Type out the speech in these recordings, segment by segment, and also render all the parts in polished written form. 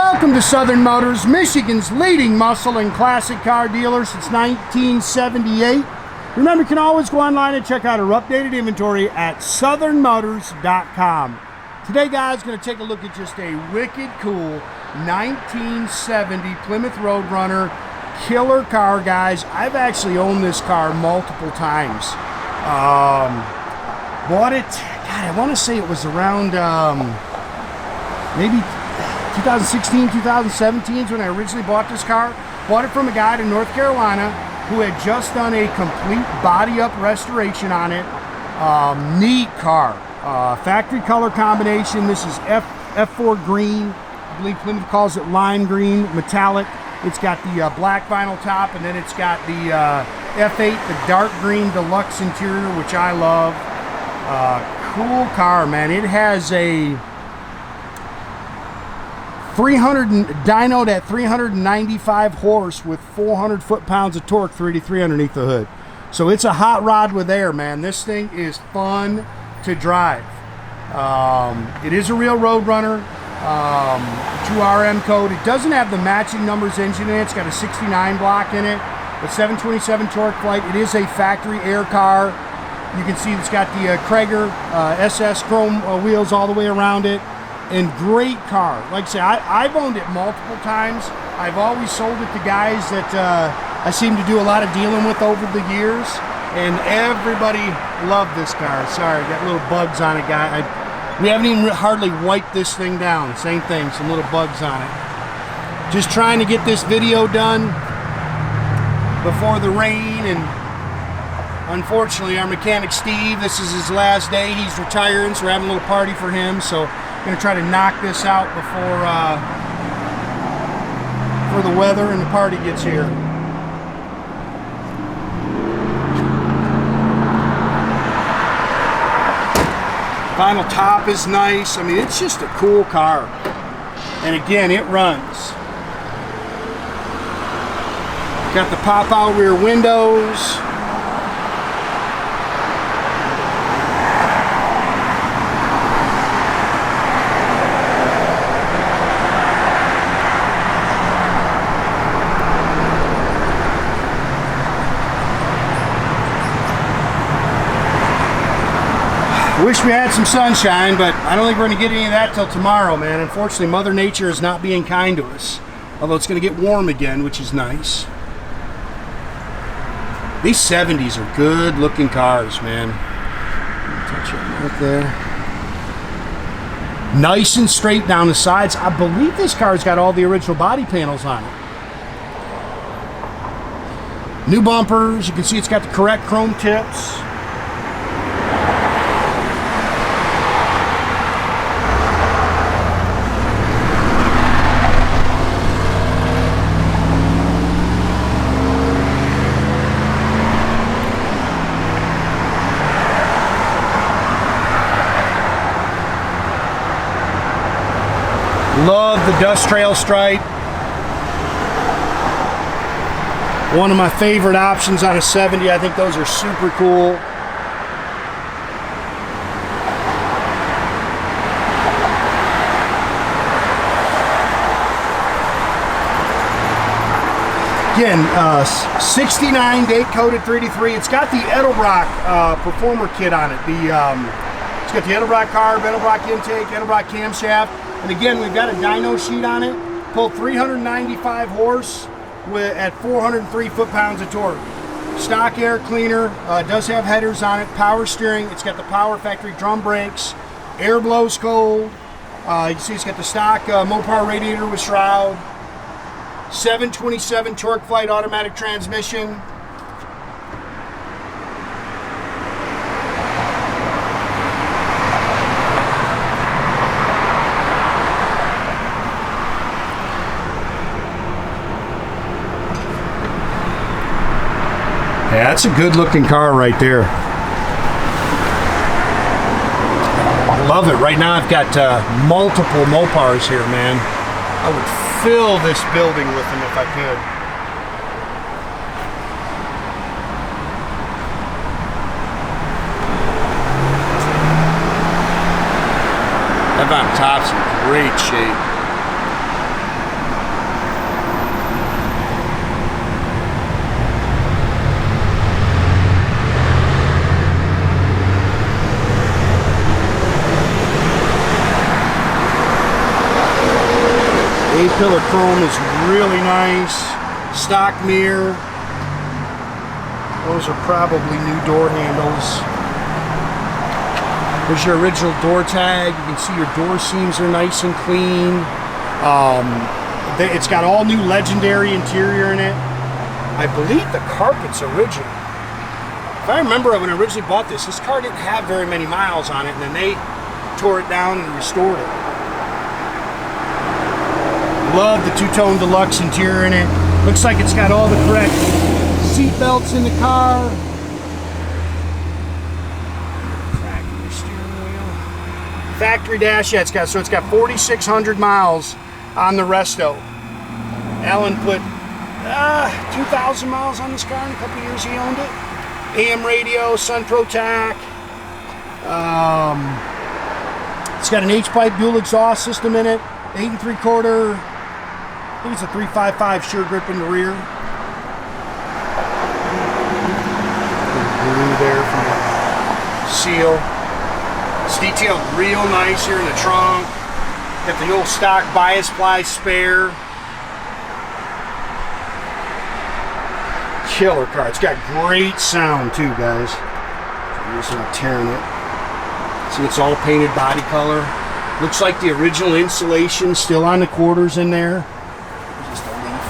Welcome to Southern Motors, Michigan's leading muscle and classic car dealer since 1978. Remember, you can always go online and check out our updated inventory at southernmotors.com. Today, guys, going to take a look at just a wicked cool 1970 Plymouth Roadrunner killer car, guys. I've actually owned this car multiple times. Bought it, God, I want to say it was around maybe 2016, 2017 is when I originally bought this car. Bought it from a guy in North Carolina who had just done a complete body up restoration on it. Neat car. Factory color combination. This is F4 green. I believe Plymouth calls it lime green, metallic. It's got the black vinyl top, and then it's got the F8, the dark green deluxe interior, which I love. Cool car, man. It has a dynoed at 395 horse with 400 foot-pounds of torque, 383 underneath the hood. So it's a hot rod with air, man. This thing is fun to drive. It is a real Roadrunner, true RM code. It doesn't have the matching numbers engine in it. It's got a 69 block in it, with 727 torque flight. It is a factory air car. You can see it's got the Cragar SS chrome wheels all the way around it. And great car. Like I say, I've owned it multiple times. I've always sold it to guys that I seem to do a lot of dealing with over the years, and everybody loved this car. Sorry, got little bugs on it, guy. We haven't even hardly wiped this thing down. Same thing, some little bugs on it. Just trying to get this video done before the rain, and unfortunately, our mechanic Steve, this is his last day. He's retiring, so we're having a little party for him. So going to try to knock this out before the weather and the party gets here. Vinyl top is nice. I mean, it's just a cool car. And again, it runs. Got the pop-out rear windows. Wish we had some sunshine, but I don't think we're going to get any of that till tomorrow, man. Unfortunately, Mother Nature is not being kind to us. Although it's going to get warm again, which is nice. These 70s are good looking cars, man. Touch it right there. Nice and straight down the sides. I believe this car's got all the original body panels on it. New bumpers. You can see it's got the correct chrome tips. Love the dust trail stripe. One of my favorite options on a 70. I think those are super cool. Again, 69 date coated 383. It's got the Edelbrock Performer kit on it. It's got the Edelbrock carb, Edelbrock intake, Edelbrock camshaft. And again, we've got a dyno sheet on it. Pulled 395 horse at 403 foot-pounds of torque. Stock air cleaner. Does have headers on it. Power steering. It's got the power factory drum brakes. Air blows cold. You can see it's got the stock Mopar radiator with shroud. 727 torque flight automatic transmission. Yeah, that's a good looking car right there. Love it. Right now I've got multiple Mopars here, man. I would fill this building with them if I could. That on top's in great shape. A-pillar chrome is really nice. Stock mirror. Those are probably new door handles. There's your original door tag. You can see your door seams are nice and clean. It's got all new legendary interior in it. I believe the carpet's original. If I remember when I originally bought this car didn't have very many miles on it, and then they tore it down and restored it. Love the two-tone deluxe interior in it. Looks like it's got all the correct seat belts in the car. Factory dash, yeah, it's got 4,600 miles on the resto. Alan put 2,000 miles on this car in a couple years he owned it. AM radio, Sun Pro tach. It's got an H-pipe dual exhaust system in it. 8 3/4. I think it's a 355 sure grip in the rear. Blue there from the seal. It's detailed real nice here in the trunk. Got the old stock bias ply spare. Killer car. It's got great sound too, guys. I'm just not tearing it. See, it's all painted body color. Looks like the original insulation still on the quarters in there. Just a leaf.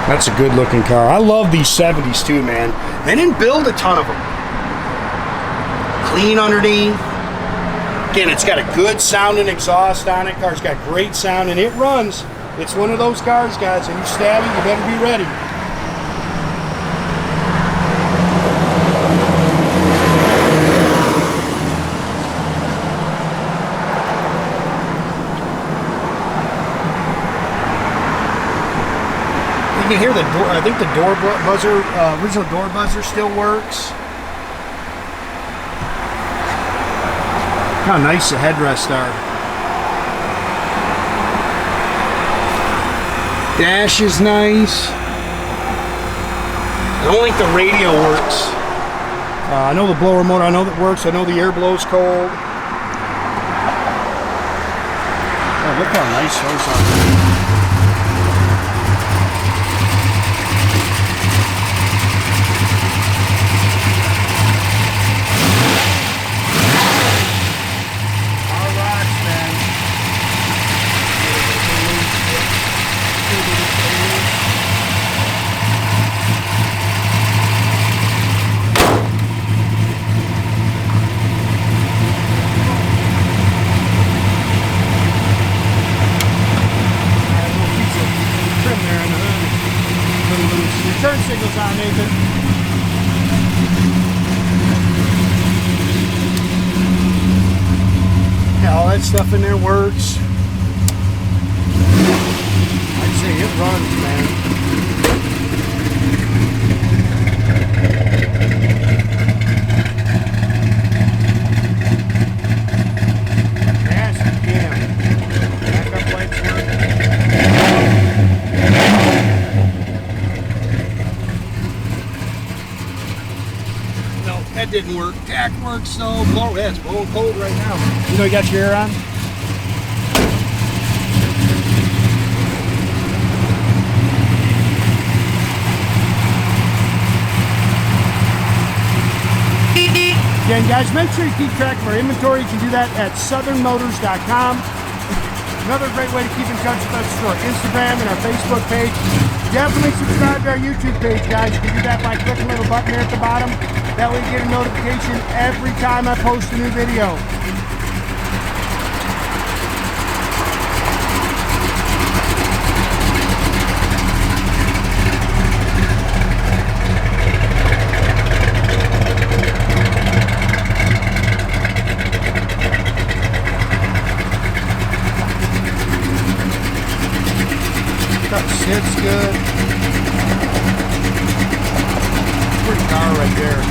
That's a good looking car. I love these 70s too, man. They didn't build a ton of them. Clean underneath. Again, it's got a good sounding exhaust on it. Car's got great sound and it runs. It's one of those cars, guys, and you stab it, you better be ready. You can hear the door. I think the door buzzer, original door buzzer still works. How nice the headrests are. Dash is nice. I don't think the radio works. I know the blower motor, I know that works. I know the air blows cold. Oh, look how nice those are. Turn signals on, Nathan. Yeah, all that stuff in there works. I'd say it runs, man. Gas is jammed. Backup lights work. That didn't work. Tach works though. Blow, yeah, it's blowing cold right now. You know you got your air on? Again, guys, make sure you keep track of our inventory. You can do that at southernmotors.com. Another great way to keep in touch with us is our Instagram and our Facebook page. Definitely subscribe to our YouTube page, guys. You can do that by clicking the little button there at the bottom. That way you get a notification every time I post a new video. Sits good. Pretty car right there.